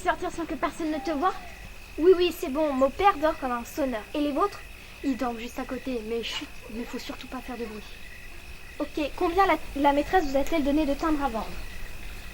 sortir sans que personne ne te voie? Oui, c'est bon, mon père dort comme un sonneur. Et les vôtres? Ils dorment juste à côté, mais chut, il ne faut surtout pas faire de bruit. Ok, combien la maîtresse vous a-t-elle donné de timbres à vendre?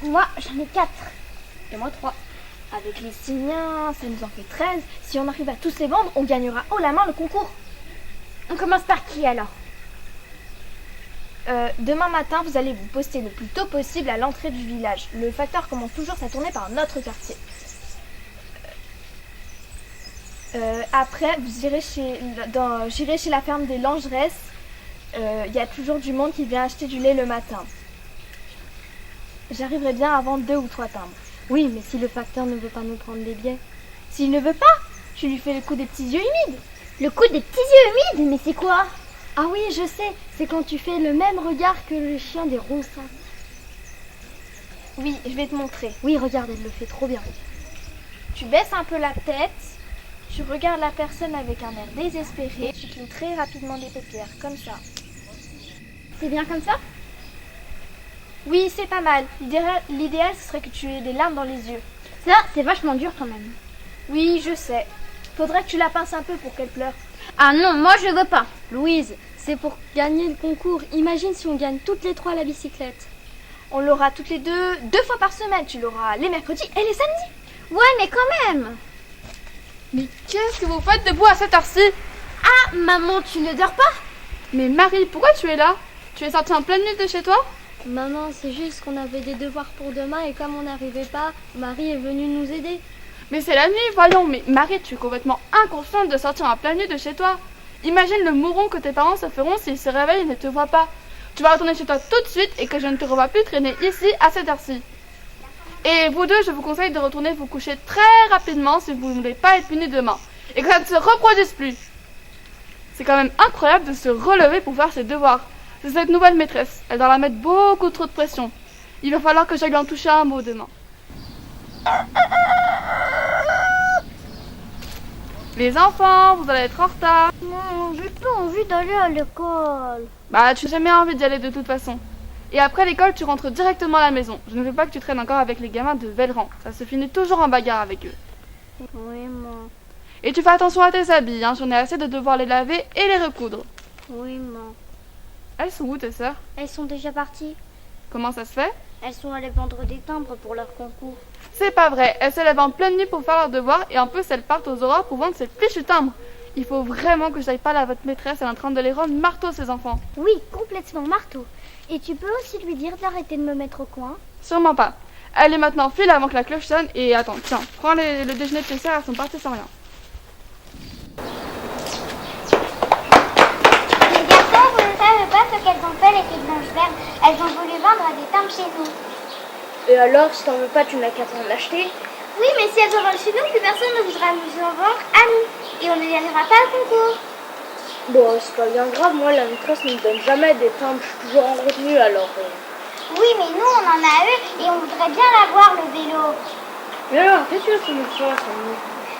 Moi, j'en ai 4. Et moi 3. Avec les signants, ça nous en fait 13. Si on arrive à tous les vendre, on gagnera haut la main le concours. On commence par qui alors? Demain matin, vous allez vous poster le plus tôt possible à l'entrée du village. Le facteur commence toujours sa tournée par notre quartier. Après, j'irai chez la ferme des Langeresses. Il y a toujours du monde qui vient acheter du lait le matin. J'arriverai bien à vendre 2 ou 3 timbres. Oui, mais si le facteur ne veut pas nous prendre des billets? S'il ne veut pas, je lui fais le coup des petits yeux humides. Le coup des petits yeux humides? Mais c'est quoi? Ah oui, je sais, c'est quand tu fais le même regard que le chien des ronçons. Oui, je vais te montrer. Oui, regarde, elle le fait trop bien. Tu baisses un peu la tête, tu regardes la personne avec un air désespéré, tu clignes très rapidement des paupières, comme ça. C'est bien comme ça? Oui, c'est pas mal. L'idéal, ce serait que tu aies des larmes dans les yeux. Ça, c'est vachement dur quand même. Oui, je sais. Faudrait que tu la pinces un peu pour qu'elle pleure. Ah non, moi je veux pas. Louise, c'est pour gagner le concours. Imagine si on gagne toutes les 3 la bicyclette. On l'aura toutes les deux fois par semaine. Tu l'auras les mercredis et les samedis. Ouais, mais quand même. Mais qu'est-ce que vous faites debout à cette heure-ci? Ah, maman, tu ne dors pas? Mais Marie, pourquoi tu es là? Tu es sortie en pleine nuit de chez toi? Maman, c'est juste qu'on avait des devoirs pour demain et comme on n'arrivait pas, Marie est venue nous aider. Mais c'est la nuit, voyons. Mais Marie, tu es complètement inconsciente de sortir en pleine nuit de chez toi. Imagine le mouron que tes parents se feront s'ils se réveillent et ne te voient pas. Tu vas retourner chez toi tout de suite et que je ne te revois plus traîner ici à cette heure-ci. Et vous deux, je vous conseille de retourner vous coucher très rapidement si vous ne voulez pas être punis demain. Et que ça ne se reproduise plus. C'est quand même incroyable de se relever pour faire ses devoirs. C'est cette nouvelle maîtresse. Elle doit la mettre beaucoup trop de pression. Il va falloir que j'aille en toucher un mot demain. Les enfants, vous allez être en retard. Non, j'ai pas envie d'aller à l'école. Bah, tu n'as jamais envie d'y aller de toute façon. Et après l'école, tu rentres directement à la maison. Je ne veux pas que tu traînes encore avec les gamins de Velleran. Ça se finit toujours en bagarre avec eux. Oui, maman. Et tu fais attention à tes habits, hein. J'en ai assez de devoir les laver et les recoudre. Oui, maman. Elles sont où tes sœurs? Elles sont déjà parties. Comment ça se fait? Elles sont allées vendre des timbres pour leur concours. C'est pas vrai. Elles se lèvent en pleine nuit pour faire leurs devoirs et en plus elles partent aux aurores pour vendre ces fichus timbres. Il faut vraiment que j'aille parler à votre maîtresse. Elle est en train de les rendre marteaux ces enfants. Oui, complètement marteau. Et tu peux aussi lui dire d'arrêter de me mettre au coin? Sûrement pas. Allez maintenant, file avant que la cloche sonne et attends, tiens, prends le déjeuner de tes sœurs, elles sont parties sans rien. Les garçons, vous ne savez pas ce qu'elles ont fait, les filles blanches-vertes. Elles ont voulu vendre des timbres chez nous. Et alors, si t'en veux pas, tu n'as qu'à t'en acheter. Oui, mais si elles en vendent chez nous, plus personne ne voudra nous en vendre à nous. Et on ne gagnera pas le concours. Bon, c'est pas bien grave, moi la maîtresse ne me donne jamais des timbres, je suis toujours en retenue alors. Oui, mais nous, on en a eu et on voudrait bien l'avoir, le vélo. Mais alors, qu'est-ce que tu nous fais,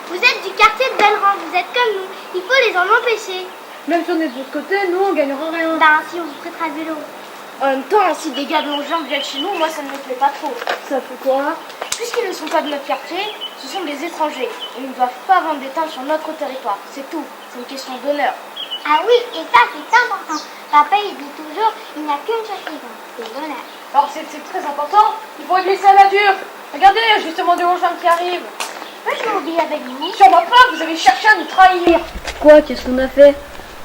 Vous êtes du quartier de Belleran, vous êtes comme nous. Il faut les en empêcher. Même si on est de l'autre côté, nous on gagnera rien. Ben, si on vous prêtera le vélo. En même temps, si des gars de Longchamp viennent chez nous, moi ça ne me plaît pas trop. Ça fait quoi? Puisqu'ils ne sont pas de notre quartier, ce sont des étrangers. Ils ne doivent pas vendre des timbres sur notre territoire, c'est tout. C'est une question d'honneur. Ah oui, et ça, c'est important. Papa, il dit toujours, il n'y a qu'une chose qui compte, c'est l'honneur. Alors c'est très important, il faut régler ça à la dure. Regardez, justement du Longchamp qui arrive. Peux-je m'oublier avec vous? Sûrement pas, vous avez cherché à nous trahir. Quoi? Qu'est-ce qu'on a fait?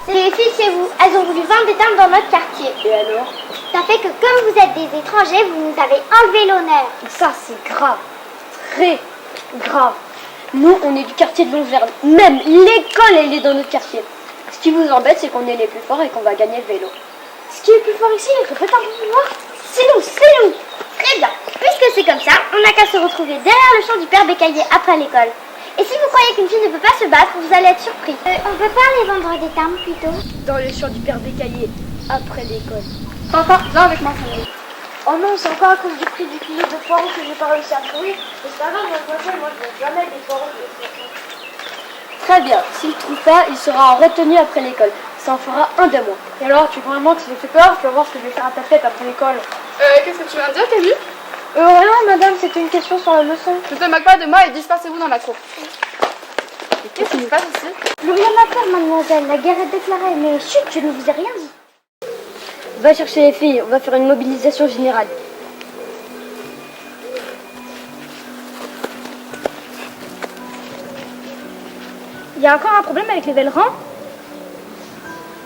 C'est les filles chez vous. Elles ont voulu vendre des timbres dans notre quartier. Et alors? Ça fait que comme vous êtes des étrangers, vous nous avez enlevé l'honneur. Ça c'est grave. Très grave. Nous on est du quartier de Longverne. Même l'école elle est dans notre quartier. Ce qui vous embête c'est qu'on est les plus forts et qu'on va gagner le vélo. Ce qui est le plus fort ici, répète un peu plus fort. C'est nous. Très bien. Puisque c'est comme ça, on n'a qu'à se retrouver derrière le champ du père Bécaillé après l'école. Et si vous croyez qu'une fille ne peut pas se battre, vous allez être surpris. On peut pas aller vendre des timbres plutôt? Dans les champs du père Bécaillé, après l'école. Papa, viens avec moi, Fanny. Oh non, c'est encore à cause du prix du kilo de poireaux que j'ai pas réussi à trouver. Mais c'est pas grave, mademoiselle, moi je veux jamais des poireaux. Très bien, s'il ne trouve pas, il sera en retenue après l'école. Ça en fera un de moins. Et alors, tu crois vraiment que ça te fait peur? Tu vas voir ce que je vais faire à ta tête après l'école. Qu'est-ce que tu viens de dire, Camille? Rien, madame, c'était une question sur la leçon. Je te moque pas de moi et dispersez-vous dans la cour. Et qu'est-ce qui se passe ici? Plus rien à faire, mademoiselle. La guerre est déclarée. Mais chut, je ne vous ai rien dit. Va chercher les filles, on va faire une mobilisation générale. Il y a encore un problème avec les Vellerans?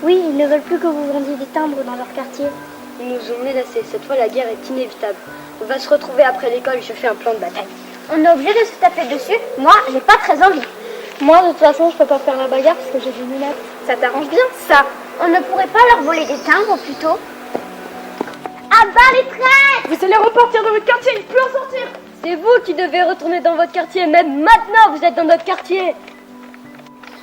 Oui, ils ne veulent plus que vous vendiez des timbres dans leur quartier. Ils nous ont menacés, cette fois la guerre est inévitable. On va se retrouver après l'école, je fais un plan de bataille. On est obligé de se taper dessus. Moi, j'ai pas très envie. Moi, de toute façon, je peux pas faire la bagarre parce que j'ai des lunettes. Ça t'arrange bien, ça. On ne pourrait pas leur voler des timbres plutôt? À bas les traîtres! Vous allez repartir dans votre quartier, il ne plus en sortir. C'est vous qui devez retourner dans votre quartier, même maintenant vous êtes dans notre quartier.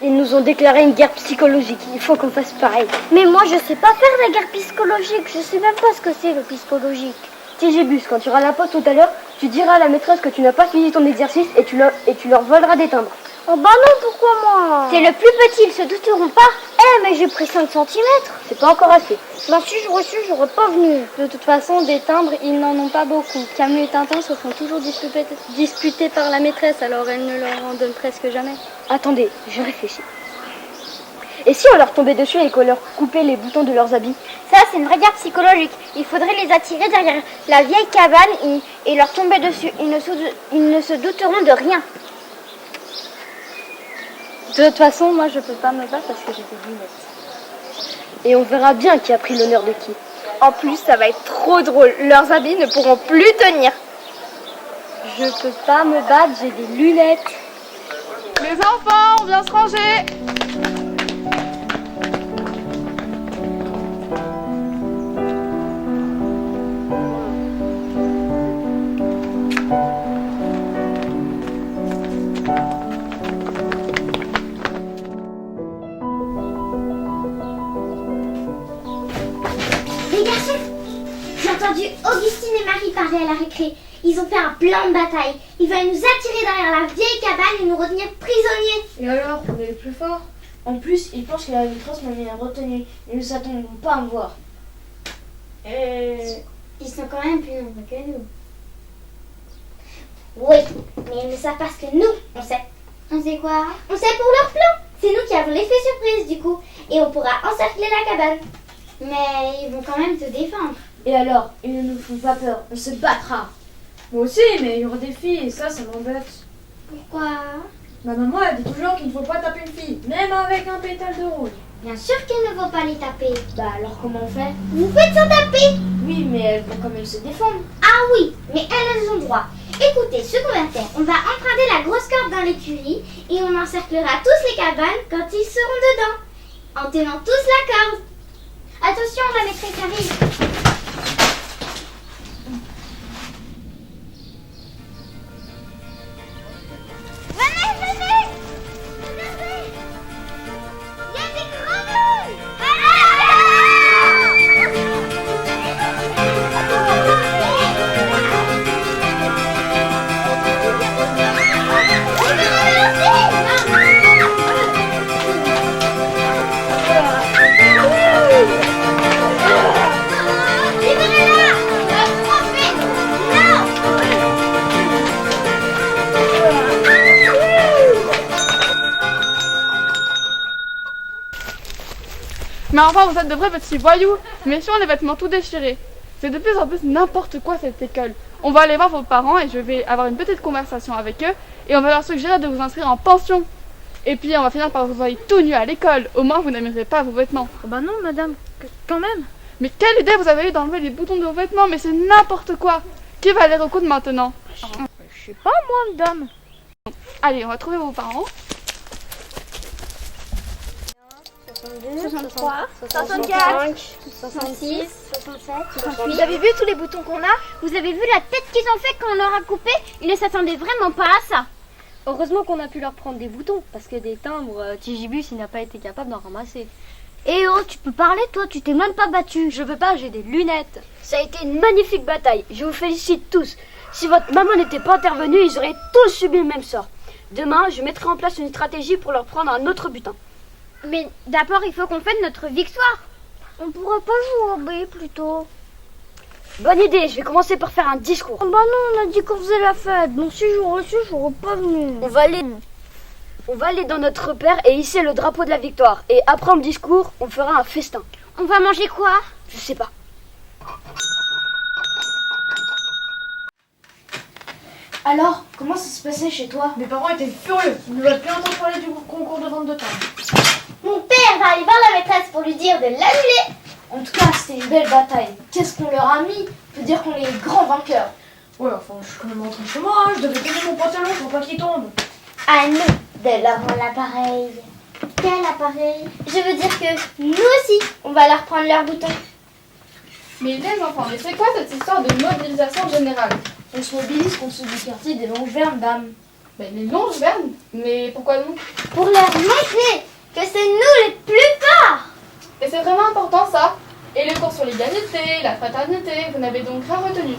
Ils nous ont déclaré une guerre psychologique, il faut qu'on fasse pareil. Mais moi, je sais pas faire la guerre psychologique. Je sais même pas ce que c'est le psychologique. Tigibus, quand tu auras la pause tout à l'heure, tu diras à la maîtresse que tu n'as pas fini ton exercice et tu leur voleras des timbres. Oh bah non, pourquoi moi? C'est le plus petit, ils se douteront pas. Mais j'ai pris 5 centimètres. C'est pas encore assez. Bah si j'aurais su, j'aurais pas venu. De toute façon, des timbres, ils n'en ont pas beaucoup. Camus et Tintin se font toujours disputer par la maîtresse, alors elle ne leur en donne presque jamais. Attendez, je réfléchis. Et si on leur tombait dessus et qu'on leur coupait les boutons de leurs habits? Ça, c'est une vraie guerre psychologique. Il faudrait les attirer derrière la vieille cabane et leur tomber dessus. Ils ne se douteront de rien. De toute façon, moi, je peux pas me battre parce que j'ai des lunettes. Et on verra bien qui a pris l'honneur de qui. En plus, ça va être trop drôle. Leurs habits ne pourront plus tenir. Je peux pas me battre, j'ai des lunettes. Les enfants, on vient se ranger. Les garçons, j'ai entendu Augustine et Marie parler à la récré. Ils ont fait un plan de bataille. Ils veulent nous attirer derrière la vieille cabane et nous retenir prisonniers. Et alors, on est les plus forts. En plus, ils pensent que la maîtresse m'a mis en retenue. Ils ne s'attendront pas à me voir. Ils sont quand même plus nombreux que nous. Oui, mais ils ne savent pas ce que nous, on sait. On sait quoi? On sait pour leur plan. C'est nous qui avons l'effet surprise du coup. Et on pourra encercler la cabane. Mais ils vont quand même se défendre. Et alors, ils ne nous font pas peur. On se battra. Moi aussi, mais il y aura des filles et ça m'embête. Pourquoi? Ma maman, elle dit toujours qu'il ne faut pas taper une fille, même avec un pétale de rose. Bien sûr qu'il ne faut pas les taper. Bah alors, comment on fait? Vous faites sans taper. Oui, mais elles vont quand même se défendre. Ah oui, mais elles ont droit. Écoutez, ce qu'on va faire, on va emprunter la grosse corde dans l'écurie et on encerclera tous les cabanes quand ils seront dedans, en tenant tous la corde. Attention, la maîtresse arrive. Venez, venez. Regardez. Il y a des grenouilles. Mais enfin, vous êtes de vrais petits voyous, méfiants, les vêtements tout déchirés. C'est de plus en plus n'importe quoi cette école. On va aller voir vos parents et je vais avoir une petite conversation avec eux et on va leur suggérer de vous inscrire en pension. Et puis on va finir par vous envoyer tout nu à l'école. Au moins vous n'aimerez pas vos vêtements. Oh bah non, madame, quand même. Mais quelle idée vous avez eu d'enlever les boutons de vos vêtements? Mais c'est n'importe quoi. Qui va les recoudre maintenant? Je sais pas, moi, madame. Allez, on va trouver vos parents. 63, 64, 66, 67, Vous avez vu tous les boutons qu'on a? Vous avez vu la tête qu'ils ont fait quand on leur a coupé? Ils ne s'attendaient vraiment pas à ça. Heureusement qu'on a pu leur prendre des boutons, parce que des timbres, Tigibus, il n'a pas été capable d'en ramasser. Eh oh, tu peux parler toi, tu t'es même pas battu. Je veux pas, j'ai des lunettes. Ça a été une magnifique bataille, je vous félicite tous. Si votre maman n'était pas intervenue, ils auraient tous subi le même sort. Demain, je mettrai en place une stratégie pour leur prendre un autre butin. Mais d'abord, il faut qu'on fête notre victoire. On pourrait pas jouer au B plutôt. Bonne idée, je vais commencer par faire un discours. Bah non, on a dit qu'on faisait la fête. Donc si j'aurais su, j'aurais pas venu. On va aller dans notre repère et hisser le drapeau de la victoire. Et après le discours, on fera un festin. On va manger quoi? Je sais pas. Alors, comment ça se passait chez toi? Mes parents étaient furieux. Ils ne veulent plus entendre parler du concours de vente de timbre. Mon père va aller voir la maîtresse pour lui dire de l'annuler. En tout cas, c'était une belle bataille. Qu'est-ce qu'on leur a mis? On peut dire qu'on est les grands vainqueurs. Ouais, enfin, je suis quand même rentrée chez moi, hein. Je devais tenir mon pantalon pour pas qu'il tombe. À nous de leur rendre l'appareil. Quel appareil? Je veux dire que nous aussi, on va leur prendre leurs boutons. Mais les enfants, mais c'est quoi cette histoire de mobilisation générale? On se mobilise contre ceux du quartier des Longevernes, dame. Mais les Longevernes? Mais pourquoi donc? Pour leur montrer que c'est nous les plus forts. Et c'est vraiment important ça? Et le cours sur l'égalité, la fraternité, vous n'avez donc rien retenu?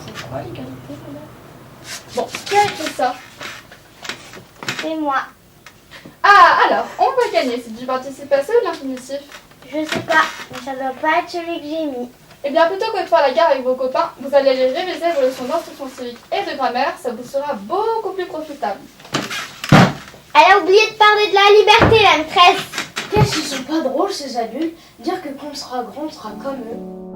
C'est quoi l'égalité, madame? Bon, qui a écrit ça? C'est moi. Ah, alors, on va gagner. C'est du participe passé ou de l'infinitif? Je sais pas, mais ça doit pas être celui que j'ai mis. Eh bien, plutôt que de faire la gare avec vos copains, vous allez aller réviser vos leçons d'instruction civique et de grammaire, ça vous sera beaucoup plus profitable. Elle a oublié de parler de la liberté, la maîtresse. Qu'est-ce qu'ils sont pas drôles ces adultes? Dire que quand on sera grand, on sera comme eux.